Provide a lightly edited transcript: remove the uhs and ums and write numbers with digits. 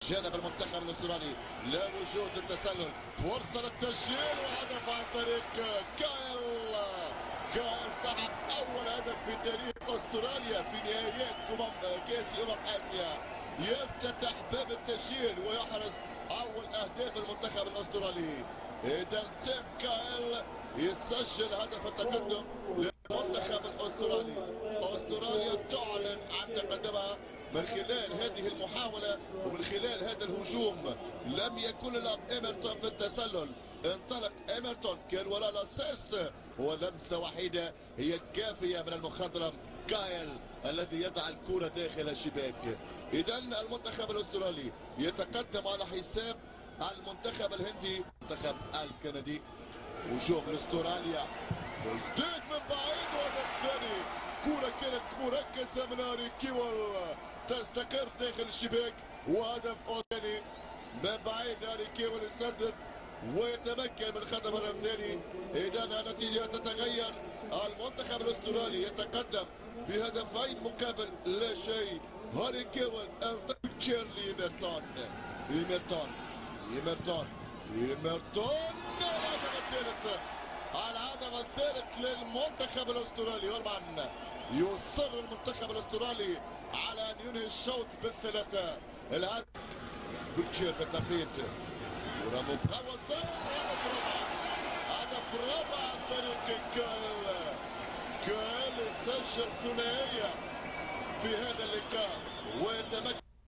جانب المنتخب الاسترالي لا وجود للتسلل، فرصه للتسجيل وهدف عن طريق كايل. كايل صاحب اول هدف في تاريخ استراليا في نهائيات كاس اسيا، يفتتح باب التسجيل ويحرز اول اهداف المنتخب الاسترالي. اذا تيم كايل يسجل هدف التقدم للمنتخب الاسترالي. استراليا تعلن عن تقدمها من خلال هذه المحاولة ومن خلال هذا الهجوم. لم يكن لها إيمرتون في التسلل، انطلق إيمرتون كان وراء الاسيست ولمسة وحيدة هي كافية من المخضرم كايل الذي يضع الكرة داخل الشباك. إذا المنتخب الأسترالي يتقدم على حساب المنتخب الهندي. المنتخب الكندي هجوم لاستراليا، تسديد من بعيد وهدف ثاني. كرة كانت مركزة من هاري كيول تستقر داخل الشباك وهدف ثاني من بعيد. هاري كيول يسدد ويتمكن من خطف هدف ثاني. إذا النتيجة تتغير، المنتخب الأسترالي يتقدم بهدفين مقابل لا شيء. هاري كيول تشيرلي إيمرتون الهدف الثالث، الهدف الثالث للمنتخب الاسترالي. ورمان يصر المنتخب الاسترالي على ان ينهي الشوط بالثلاثه. الهدف بوتشير في التنفيذ، كره مقوسه، هدف رابع عن طريق كايل. سجل ثنائيه في هذا اللقاء ويتمكن